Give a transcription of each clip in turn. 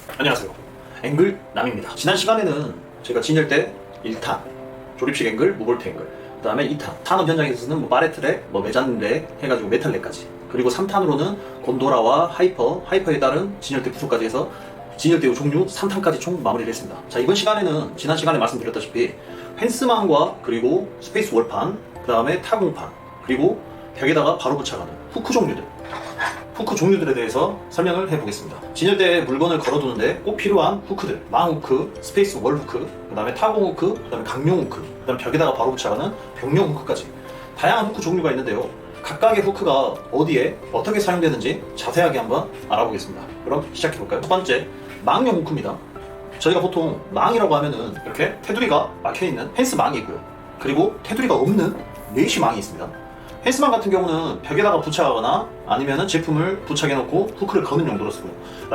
안녕하세요, 앵글남입니다. 지난 시간에는 제가 진열대 1탄 조립식 앵글, 무볼트 앵글, 그 다음에 2탄 산업 현장에서는 뭐 바레트렉, 메잔렉 해가지고 메탈렉까지, 그리고 3탄으로는 곤도라와 하이퍼에 따른 진열대 부속까지 해서 진열대 종류 3탄까지 총 마무리를 했습니다. 자, 이번 시간에는 지난 시간에 말씀드렸다시피 펜스망과 그리고 스페이스 월판, 그 다음에 타공판, 그리고 벽에다가 바로 부착하는 후크 종류들에 대해서 설명을 해보겠습니다. 진열대에 물건을 걸어두는데 꼭 필요한 후크들, 망후크, 스페이스 월후크, 그 다음에 타공후크, 그 다음에 강용 후크, 그 다음에 벽에다가 바로 부착하는 벽용 후크까지 다양한 후크 종류가 있는데요, 각각의 후크가 어디에 어떻게 사용되는지 자세하게 한번 알아보겠습니다. 그럼 시작해볼까요? 첫 번째, 망용 후크입니다. 저희가 보통 망이라고 하면은 이렇게 테두리가 막혀있는 펜스망이 있고요, 그리고 테두리가 없는 메쉬망이 있습니다. 펜스망 같은 경우는 벽에다가 부착하거나 아니면은 제품을 부착해놓고 후크를 거는 용도로 쓰고,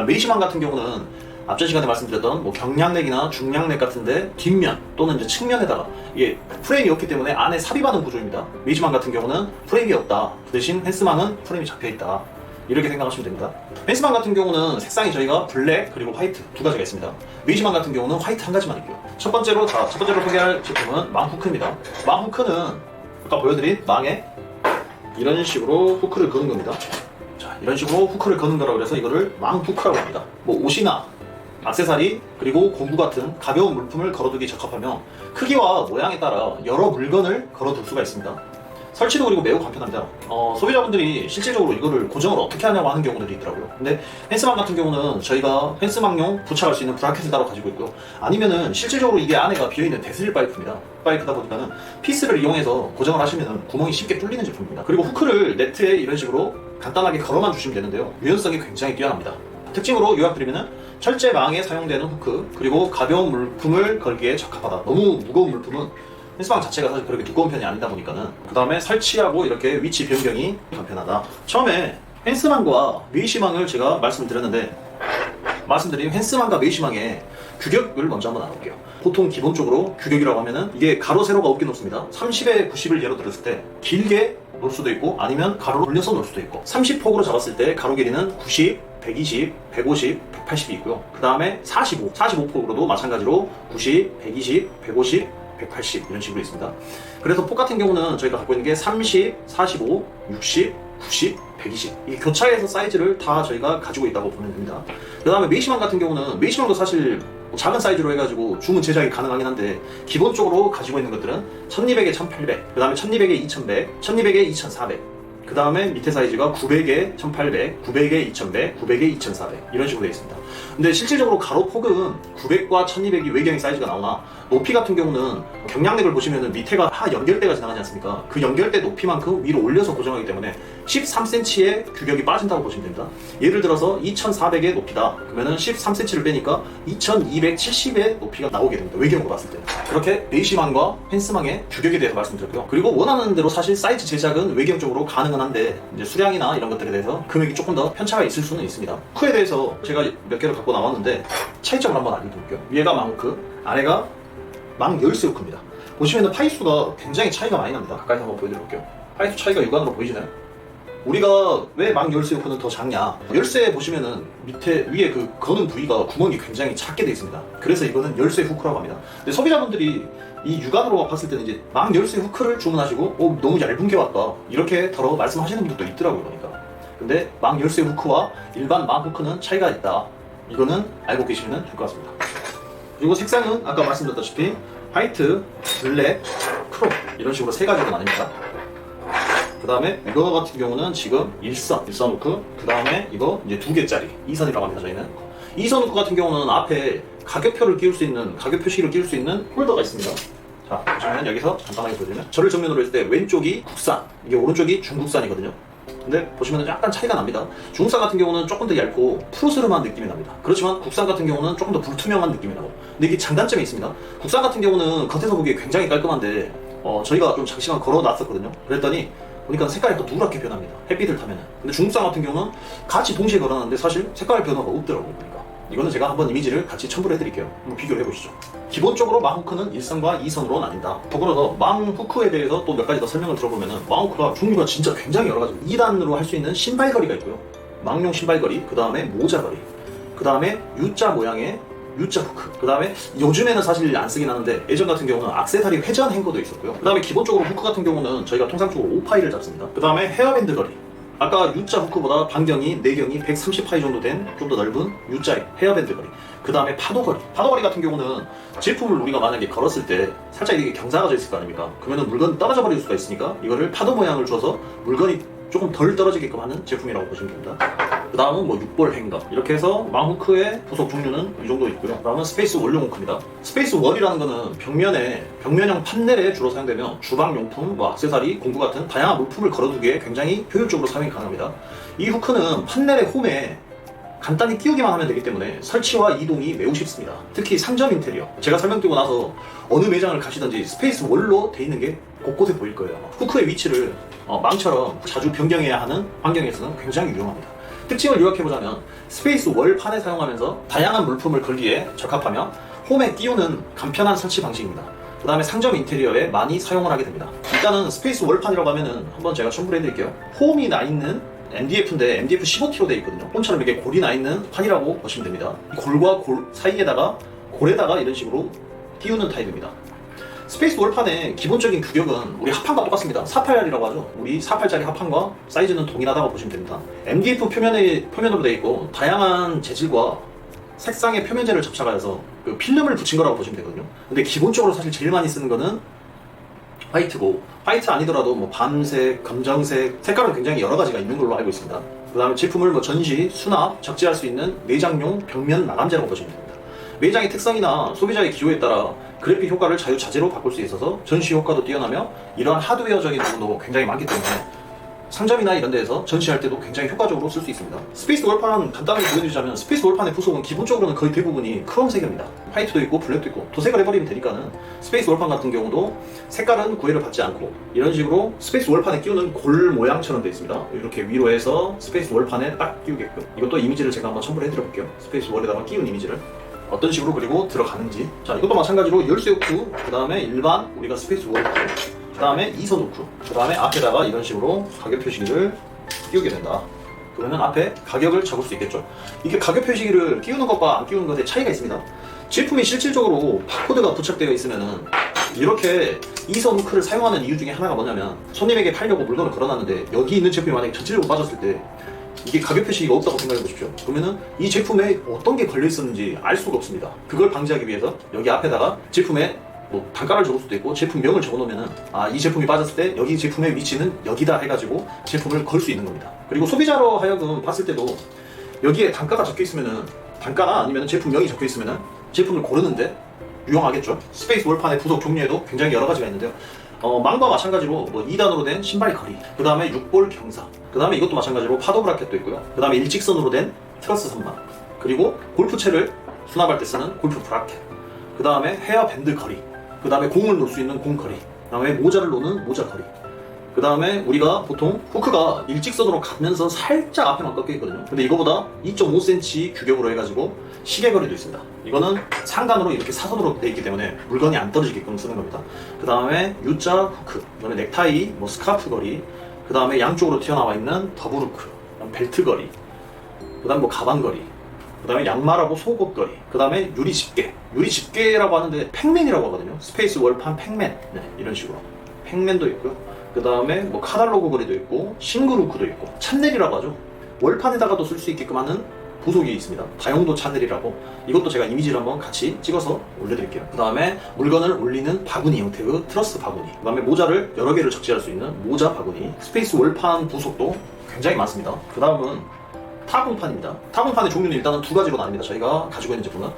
메쉬망 같은 경우는 앞전 시간에 말씀드렸던 경량렉이나 중량렉 같은데 뒷면 또는 이제 측면에다가 이게 프레임이 없기 때문에 안에 삽입하는 구조입니다. 메쉬망 같은 경우는 프레임이 없다, 그 대신 펜스망은 프레임이 잡혀있다, 이렇게 생각하시면 됩니다. 펜스망 같은 경우는 색상이 저희가 블랙 그리고 화이트 두 가지가 있습니다. 메쉬망 같은 경우는 화이트 한 가지만 있고요. 첫 번째로 소개할 제품은 망후크입니다. 망후크는 아까 보여드린 망에 이런 식으로 후크를 거는 겁니다. 자, 이런 식으로 후크를 거는 거라고 해서 이거를 망후크라고 합니다. 옷이나 액세서리 그리고 공구 같은 가벼운 물품을 걸어두기 적합하며 크기와 모양에 따라 여러 물건을 걸어둘 수가 있습니다. 설치도 그리고 매우 간편합니다. 소비자분들이 실질적으로 이거를 고정을 어떻게 하냐고 하는 경우들이 있더라고요. 근데 펜스망 같은 경우는 저희가 펜스망용 부착할 수 있는 브라켓을 따로 가지고 있고요, 아니면은 실질적으로 이게 안에가 비어있는 데스릴 파이프입니다. 파이프다 보니까는 피스를 이용해서 고정을 하시면 구멍이 쉽게 뚫리는 제품입니다. 그리고 후크를 네트에 이런 식으로 간단하게 걸어만 주시면 되는데요, 유연성이 굉장히 뛰어납니다. 특징으로 요약드리면은 철제망에 사용되는 후크, 그리고 가벼운 물품을 걸기에 적합하다. 너무 무거운 물품은 펜스망 자체가 사실 그렇게 두꺼운 편이 아니다 보니까는, 그 다음에 설치하고 이렇게 위치 변경이 간편하다. 처음에 펜스망과 메쉬망을 제가 말씀드린 펜스망과 메쉬망의 규격을 먼저 한번 알아볼게요. 보통 기본적으로 규격이라고 하면은 이게 가로 세로가 없게 놓습니다. 30에 90을 예로 들었을 때 길게 놓을 수도 있고 아니면 가로로 올려서 놓을 수도 있고, 30폭으로 잡았을 때 가로 길이는 90, 120, 150, 180이 있고요. 그 다음에 45폭으로도 마찬가지로 90, 120, 150, 180 이런 식으로 있습니다. 그래서 폭 같은 경우는 저희가 갖고 있는 게 30, 45, 60, 90, 120 이 교차해서 사이즈를 다 저희가 가지고 있다고 보면 됩니다. 그 다음에 메쉬망 같은 경우는 메쉬망도 사실 작은 사이즈로 해가지고 주문 제작이 가능하긴 한데, 기본적으로 가지고 있는 것들은 1200에 1800, 그 다음에 1200에 2100, 1200에 2400, 그 다음에 밑에 사이즈가 900에 1800, 900에 2100, 900에 2400 이런 식으로 되어 있습니다. 근데 실질적으로 가로폭은 900과 1200이 외경의 사이즈가 나오나, 높이 같은 경우는 경량렉을 보시면은 밑에가 연결대가 지나가지 않습니까? 그 연결대 높이만큼 위로 올려서 고정하기 때문에 13cm의 규격이 빠진다고 보시면 됩니다. 예를 들어서 2400의 높이다 그러면은 13cm를 빼니까 2270의 높이가 나오게 됩니다. 외경으로 봤을 때. 그렇게 메쉬망과 펜스망의 규격에 대해서 말씀드렸고요. 그리고 원하는 대로 사실 사이즈 제작은 외경적으로 가능은 한데, 이제 수량이나 이런 것들에 대해서 금액이 조금 더 편차가 있을 수는 있습니다. 후크에 대해서 제가 몇 개를 갖고 나왔는데 차이점을 한번 알려드릴게요. 위에가 망후크, 아래가 망열쇠 후크입니다. 보시면은 파이수가 굉장히 차이가 많이 납니다. 가까이서 한번 보여드릴게요. 파이수 차이가 육안으로 보이시나요? 우리가 왜 망열쇠 후크는 더 작냐, 열쇠 보시면은 위에 그 거는 부위가 구멍이 굉장히 작게 되어 있습니다. 그래서 이거는 열쇠 후크라고 합니다. 근데 소비자분들이 이 육안으로 봤을 때는 이제 망열쇠 후크를 주문하시고 너무 얇은 게 왔다 이렇게 더러 말씀하시는 분들도 있더라고요. 보니까. 근데 망열쇠 후크와 일반 망 후크는 차이가 있다. 이거는 알고 계시면 될 것 같습니다. 그리고 색상은 아까 말씀드렸다시피 화이트, 블랙, 크롬 이런 식으로 세 가지로 나뉩니다. 그 다음에 이거 같은 경우는 지금 일선 후크, 그 다음에 이거 이제 2개짜리 2선이라고 합니다. 저희는 2선 후크 같은 경우는 앞에 가격표를 끼울 수 있는, 가격 표시를 끼울 수 있는 홀더가 있습니다. 자, 보시면 여기서 간단하게 보여드리면, 저를 정면으로 했을 때 왼쪽이 국산, 이게 오른쪽이 중국산이거든요. 근데 보시면 약간 차이가 납니다. 중국산 같은 경우는 조금 더 얇고 푸르스름한 느낌이 납니다. 그렇지만 국산 같은 경우는 조금 더 불투명한 느낌이 나고, 근데 이게 장단점이 있습니다. 국산 같은 경우는 겉에서 보기에 굉장히 깔끔한데 저희가 좀 장시간 걸어놨었거든요. 그랬더니 보니까 색깔이 또 누렇게 변합니다. 햇빛을 타면은. 근데 중국산 같은 경우는 같이 동시에 걸어놨는데 사실 색깔 변화가 없더라고요. 보니까 이거는 제가 한번 이미지를 같이 첨부를 해드릴게요. 한번 비교를 해보시죠. 기본적으로 망후크는 1선과 2선으로 나뉜다. 더불어서 망후크에 대해서 또 몇 가지 더 설명을 들어보면은, 망후크가 종류가 진짜 굉장히 여러 가지. 2단으로 할 수 있는 신발걸이가 있고요, 망용 신발걸이, 그 다음에 모자걸이, 그 다음에 U자 모양의 U자 후크, 그 다음에 요즘에는 사실 안 쓰긴 하는데 예전 같은 경우는 악세사리 회전 행거도 있었고요. 그 다음에 기본적으로 후크 같은 경우는 저희가 통상적으로 5파이를 잡습니다. 그 다음에 헤어밴드 거리, 아까 U자 후크보다 반경이 내경이 130파이 정도 된 좀 더 넓은 U자 헤어밴드 거리, 그 다음에 파도거리. 파도거리 같은 경우는 제품을 우리가 만약에 걸었을 때 살짝 이게 경사가 져 있을 거 아닙니까? 그러면은 물건이 떨어져 버릴 수가 있으니까 이거를 파도 모양을 줘서 물건이 조금 덜 떨어지게끔 하는 제품이라고 보시면 됩니다. 그 다음은 뭐 6볼 행거, 이렇게 해서 망후크의 부속 종류는 이 정도 있고요. 그 다음은 스페이스 월용 후크입니다. 스페이스 월이라는 거는 벽면형 판넬에 주로 사용되며 주방용품, 뭐 액세서리, 공구 같은 다양한 물품을 걸어두기에 굉장히 효율적으로 사용이 가능합니다. 이 후크는 판넬의 홈에 간단히 끼우기만 하면 되기 때문에 설치와 이동이 매우 쉽습니다. 특히 상점 인테리어, 제가 설명드리고 나서 어느 매장을 가시든지 스페이스 월로 돼 있는 게 곳곳에 보일 거예요. 후크의 위치를 망처럼 자주 변경해야 하는 환경에서는 굉장히 유용합니다. 특징을 요약해보자면 스페이스 월판에 사용하면서 다양한 물품을 걸기에 적합하며 홈에 띄우는 간편한 설치 방식입니다. 그 다음에 상점 인테리어에 많이 사용을 하게 됩니다. 일단은 스페이스 월판이라고 하면은 한번 제가 첨부를 해드릴게요. 홈이 나 있는 MDF인데 MDF 15T로 되어 있거든요. 홈처럼 이렇게 골이 나 있는 판이라고 보시면 됩니다. 골과 골 사이에다가 골에다가 이런 식으로 띄우는 타입입니다. 스페이스 월판의 기본적인 규격은 우리 합판과 똑같습니다. 48이라고 하죠. 우리 48짜리 합판과 사이즈는 동일하다고 보시면 됩니다. MDF 표면으로 되어 있고 다양한 재질과 색상의 표면재를 접착하여서 그 필름을 붙인 거라고 보시면 되거든요. 근데 기본적으로 사실 제일 많이 쓰는 거는 화이트고, 화이트 아니더라도 뭐 밤색, 검정색, 색깔은 굉장히 여러 가지가 있는 걸로 알고 있습니다. 그 다음에 제품을 뭐 전시, 수납, 적재할 수 있는 내장용 벽면 마감재라고 보시면 됩니다. 매장의 특성이나 소비자의 기호에 따라 그래픽 효과를 자유자재로 바꿀 수 있어서 전시 효과도 뛰어나며 이러한 하드웨어적인 부분도 굉장히 많기 때문에 상점이나 이런 데에서 전시할 때도 굉장히 효과적으로 쓸 수 있습니다. 스페이스 월판 간단하게 보여드리자면 스페이스 월판의 부속은 기본적으로는 거의 대부분이 크롬색입니다. 화이트도 있고 블랙도 있고 도색을 해버리면 되니까는 스페이스 월판 같은 경우도 색깔은 구애를 받지 않고 이런 식으로 스페이스 월판에 끼우는 골 모양처럼 되어 있습니다. 이렇게 위로 해서 스페이스 월판에 딱 끼우게끔, 이것도 이미지를 제가 한번 첨부를 해드려 볼게요. 스페이스 월에다가 끼운 이미지를 어떤 식으로 그리고 들어가는지. 자, 이것도 마찬가지로 열쇠 후크, 그 다음에 일반 우리가 스페이스 월 후크, 그 다음에 2선 후크, 그 다음에 앞에다가 이런 식으로 가격 표시기를 끼우게 된다. 그러면 앞에 가격을 적을 수 있겠죠. 이게 가격 표시기를 끼우는 것과 안 끼우는 것에 차이가 있습니다. 제품이 실질적으로 바코드가 부착되어 있으면은 이렇게 2선 후크를 사용하는 이유 중에 하나가 뭐냐면 손님에게 팔려고 물건을 걸어놨는데 여기 있는 제품이 만약에 전체적으로 빠졌을 때 이게 가격 표시가 없다고 생각해 보십시오. 그러면은 이 제품에 어떤 게 걸려 있었는지 알 수가 없습니다. 그걸 방지하기 위해서 여기 앞에다가 제품에 뭐 단가를 적을 수도 있고 제품명을 적어 놓으면은 이 제품이 빠졌을 때 여기 제품의 위치는 여기다 해가지고 제품을 걸 수 있는 겁니다. 그리고 소비자로 하여금 봤을 때도 여기에 단가가 적혀 있으면은, 단가나 아니면 제품명이 적혀 있으면은 제품을 고르는데 유용하겠죠. 스페이스 월판의 부속 종류에도 굉장히 여러 가지가 있는데요. 망과 마찬가지로 뭐 2단으로 된 신발 거리, 그 다음에 6볼 경사, 그 다음에 이것도 마찬가지로 파도 브라켓도 있고요. 그 다음에 일직선으로 된 트러스 선반, 그리고 골프채를 수납할 때 쓰는 골프 브라켓, 그 다음에 헤어 밴드 거리, 그 다음에 공을 놓을 수 있는 공 거리, 그 다음에 모자를 놓는 모자 거리, 그 다음에 우리가 보통 후크가 일직선으로 가면서 살짝 앞에만 꺾여 있거든요. 근데 이거보다 2.5cm 규격으로 해가지고 시계 거리도 있습니다. 이거는 상단으로 이렇게 사선으로 되어 있기 때문에 물건이 안 떨어지게끔 쓰는 겁니다. 그 다음에 U자 후크, 그 다음에 넥타이, 뭐 스카프 거리, 그 다음에 양쪽으로 튀어나와 있는 더블 후크, 그 다음 벨트 거리, 그 다음에 뭐 가방 거리, 그 다음에 양말하고 속옷 거리, 그 다음에 유리 집게. 유리 집게라고 하는데 팩맨이라고 하거든요. 스페이스 월판 팩맨. 네, 이런 식으로 팩맨도 있고요. 그 다음에 뭐 카달로그 거리도 있고 싱글 후크도 있고 찬넬이라고 하죠. 월판에다가도 쓸 수 있게끔 하는 부속이 있습니다. 다용도 찬넬이라고. 이것도 제가 이미지를 한번 같이 찍어서 올려드릴게요. 그 다음에 물건을 올리는 바구니 형태의 트러스 바구니, 그 다음에 모자를 여러 개를 적재할 수 있는 모자 바구니. 스페이스 월판 부속도 굉장히 많습니다. 그 다음은 타공판입니다. 타공판의 종류는 일단은 두 가지로 나뉩니다. 저희가 가지고 있는 제품은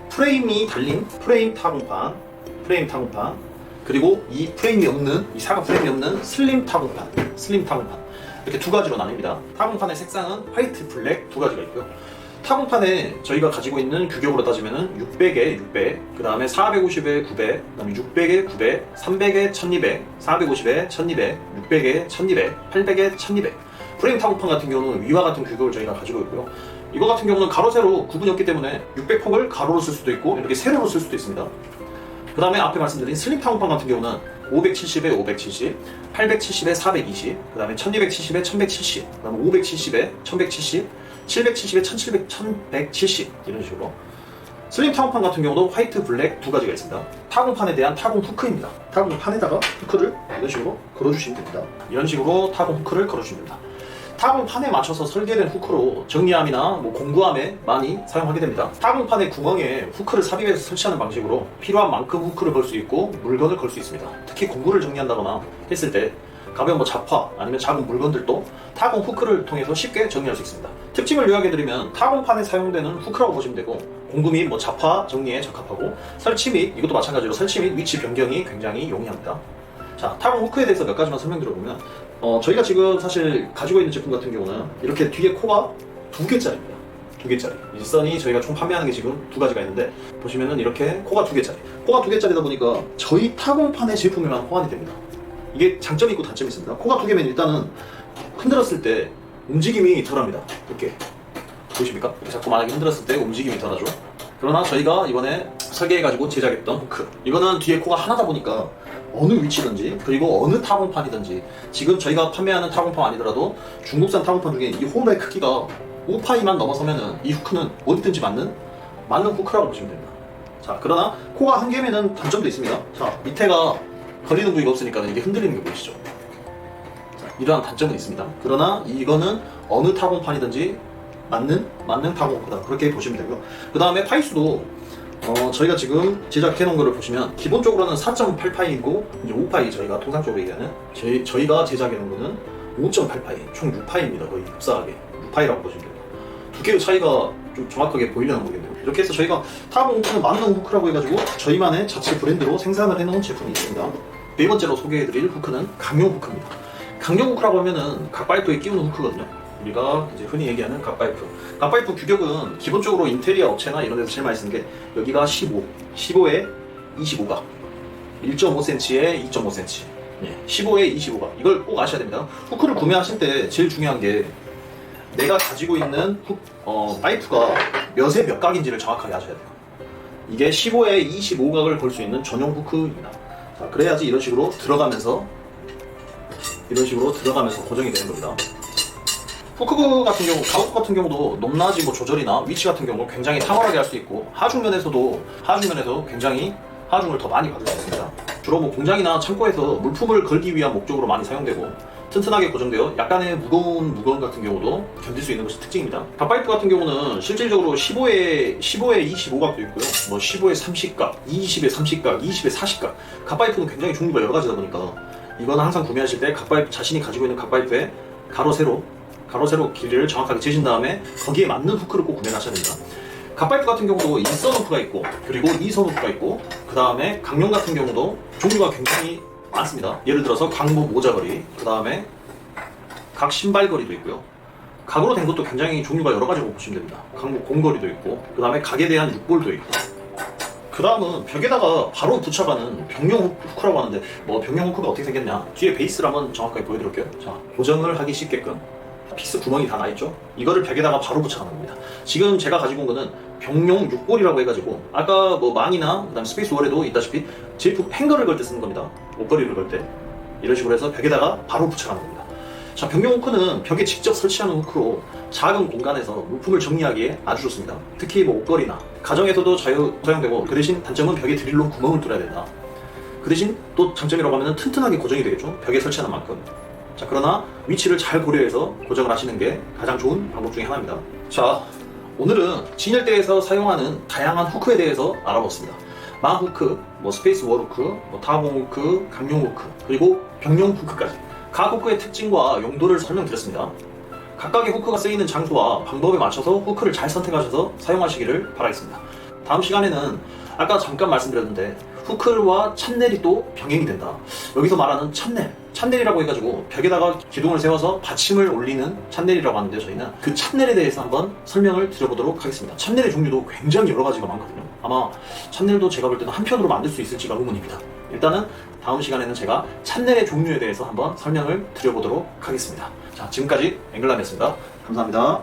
프레임이 달린 프레임 타공판, 그리고 이 프레임이 없는, 이 사각 프레임이 없는 슬림 타공판, 이렇게 두 가지로 나뉩니다. 타공판의 색상은 화이트, 블랙 두 가지가 있고요. 타공판에 저희가 가지고 있는 규격으로 따지면은 600에 600, 그 다음에 450에 900, 그 다음에 600에 900, 300에 1200, 450에 1200, 600에 1200, 800에 1200. 프레임 타공판 같은 경우는 위와 같은 규격을 저희가 가지고 있고요. 이거 같은 경우는 가로 세로 구분이 없기 때문에 600폭을 가로로 쓸 수도 있고 이렇게 세로로 쓸 수도 있습니다. 그 다음에 앞에 말씀드린 슬림 타공판 같은 경우는 570에 570, 870에 420, 그 다음에 1270에 1170, 그 다음에 570에 1170, 770에 1700, 1170 이런 식으로. 슬림 타공판 같은 경우도 화이트, 블랙 두 가지가 있습니다. 타공판에 대한 타공 후크입니다. 타공판에다가 후크를 이런 식으로 걸어주시면 됩니다. 이런 식으로 타공 후크를 걸어주시면 됩니다. 타공판에 맞춰서 설계된 후크로 정리함이나 공구함에 많이 사용하게 됩니다. 타공판의 구멍에 후크를 삽입해서 설치하는 방식으로 필요한 만큼 후크를 걸 수 있고 물건을 걸 수 있습니다. 특히 공구를 정리한다거나 했을 때 가벼운 잡화 아니면 작은 물건들도 타공 후크를 통해서 쉽게 정리할 수 있습니다. 특징을 요약해드리면 타공판에 사용되는 후크라고 보시면 되고, 공구 및 잡화 정리에 적합하고, 설치 및 이것도 마찬가지로 설치 및 위치 변경이 굉장히 용이합니다. 자, 타공 후크에 대해서 몇 가지만 설명드려보면, 저희가 지금 사실 가지고 있는 제품 같은 경우는 이렇게 뒤에 코가 2개짜리입니다. 2개짜리. 일선이 저희가 총 판매하는 게 지금 2가지가 있는데, 보시면은 이렇게 코가 2개짜리. 코가 2개짜리다 보니까 저희 타공판의 제품에만 호환이 됩니다. 이게 장점이 있고 단점이 있습니다. 코가 2개면 일단은 흔들었을 때 움직임이 덜합니다. 이렇게 보이십니까? 자꾸 만약에 흔들었을 때 움직임이 덜하죠. 그러나 저희가 이번에 설계해가지고 제작했던 후크, 이거는 뒤에 코가 하나다 보니까 어느 위치든지 그리고 어느 타공판이든지, 지금 저희가 판매하는 타공판 아니더라도 중국산 타공판 중에 이 홈의 크기가 5파이만 넘어서면은 이 후크는 어디든지 맞는 후크라고 보시면 됩니다. 자, 그러나 코가 1개면은 단점도 있습니다. 자, 밑에가 걸리는 부위가 없으니까 이게 흔들리는 게 보이시죠? 자, 이러한 단점은 있습니다. 그러나 이거는 어느 타공판이든지 맞는 타공 후크다, 그렇게 보시면 되고요. 그 다음에 파이수도 저희가 지금 제작해 놓은 거를 보시면 기본적으로는 4.8파이이고 이제 5파이, 저희가 통상적으로 얘기하는 저희가 제작해 놓은 거는 5.8파이, 총 6파이입니다. 거의 흡사하게 6파이라고 보시면 됩니다. 두 개의 차이가 좀 정확하게 보이려나 모르겠네요. 이렇게 해서 저희가 타공 후크는 만능 후크라고 해가지고 저희만의 자체 브랜드로 생산을 해놓은 제품이 있습니다. 네 번째로 소개해드릴 후크는 강용 후크입니다. 강용 후크라고 하면은 갓파이프에 끼우는 후크거든요. 우리가 이제 흔히 얘기하는 갓파이프. 갓파이프 규격은 기본적으로 인테리어 업체나 이런 데서 제일 많이 쓰는 게 여기가 15에 25각, 1.5cm에 2.5cm, 15에 25각. 이걸 꼭 아셔야 됩니다. 후크를 구매하실 때 제일 중요한 게 내가 가지고 있는 파이프가 몇에 몇 각인지를 정확하게 아셔야 돼요. 이게 15에 25각을 걸 수 있는 전용 후크입니다. 자, 그래야지 이런 식으로 들어가면서 고정이 되는 겁니다. 후크 같은 경우, 가로수 같은 경우도 높낮이 조절이나 위치 같은 경우 굉장히 탁월하게 할 수 있고, 하중면에서 굉장히 하중을 더 많이 받을 수 있습니다. 주로 공장이나 창고에서 물품을 걸기 위한 목적으로 많이 사용되고, 튼튼하게 고정되어 약간의 무거운 무거움 같은 경우도 견딜 수 있는 것이 특징입니다. 갓파이프 같은 경우는 실질적으로 15에 25각도 있고요, 15에 30각, 20에 30각, 20에 40각. 갓파이프는 굉장히 종류가 여러 가지다 보니까 이거는 항상 구매하실 때 갓파이프, 자신이 가지고 있는 갓파이프의 가로 세로 길이를 정확하게 재신 다음에 거기에 맞는 후크를 꼭 구매하셔야 됩니다. 갓파이프 같은 경우도 1선 후크가 있고, 그리고 2선 후크가 있고, 그 다음에 강용 같은 경우도 종류가 굉장히 많습니다. 예를 들어서 강모 모자걸이, 그 다음에 각 신발걸이도 있고요. 각으로 된 것도 굉장히 종류가 여러 가지라고 보시면 됩니다. 강모 공걸이도 있고, 그 다음에 각에 대한 육볼도 있고, 그 다음은 벽에다가 바로 붙여가는 벽용 후크라고 하는데, 벽용 후크가 어떻게 생겼냐, 뒤에 베이스를 한번 정확하게 보여드릴게요. 자, 고정을 하기 쉽게끔 피스 구멍이 다 나있죠? 이거를 벽에다가 바로 붙여가는 겁니다. 지금 제가 가지고 온 거는 벽용 육볼이라고 해가지고, 아까 망이나 그다음 스페이스 월에도 있다시피 제품 행거를 걸 때 쓰는 겁니다. 옷걸이를 걸 때 이런 식으로 해서 벽에다가 바로 붙여가는 겁니다. 자, 벽용 후크는 벽에 직접 설치하는 후크로 작은 공간에서 물품을 정리하기에 아주 좋습니다. 특히 옷걸이나 가정에서도 사용되고, 그 대신 단점은 벽에 드릴로 구멍을 뚫어야 된다. 그 대신 또 장점이라고 하면 튼튼하게 고정이 되겠죠, 벽에 설치하는 만큼. 자, 그러나 위치를 잘 고려해서 고정을 하시는 게 가장 좋은 방법 중에 하나입니다. 자, 오늘은 진열대에서 사용하는 다양한 후크에 대해서 알아봤습니다. 망 후크, 스페이스 월 후크, 타공 후크, 강용 후크, 그리고 벽용 후크까지 각 후크의 특징과 용도를 설명드렸습니다. 각각의 후크가 쓰이는 장소와 방법에 맞춰서 후크를 잘 선택하셔서 사용하시기를 바라겠습니다. 다음 시간에는 아까 잠깐 말씀드렸는데 후크와 찬넬이 또 병행이 된다. 여기서 말하는 찬넬이라고 해가지고 벽에다가 기둥을 세워서 받침을 올리는 찬넬이라고 하는데, 저희는 그 찬넬에 대해서 한번 설명을 드려보도록 하겠습니다. 찬넬의 종류도 굉장히 여러 가지가 많거든요. 아마 찬넬도 제가 볼 때는 한 편으로 만들 수 있을지가 의문입니다. 일단은 다음 시간에는 제가 찬넬의 종류에 대해서 한번 설명을 드려보도록 하겠습니다. 자, 지금까지 앵글람이었습니다. 감사합니다.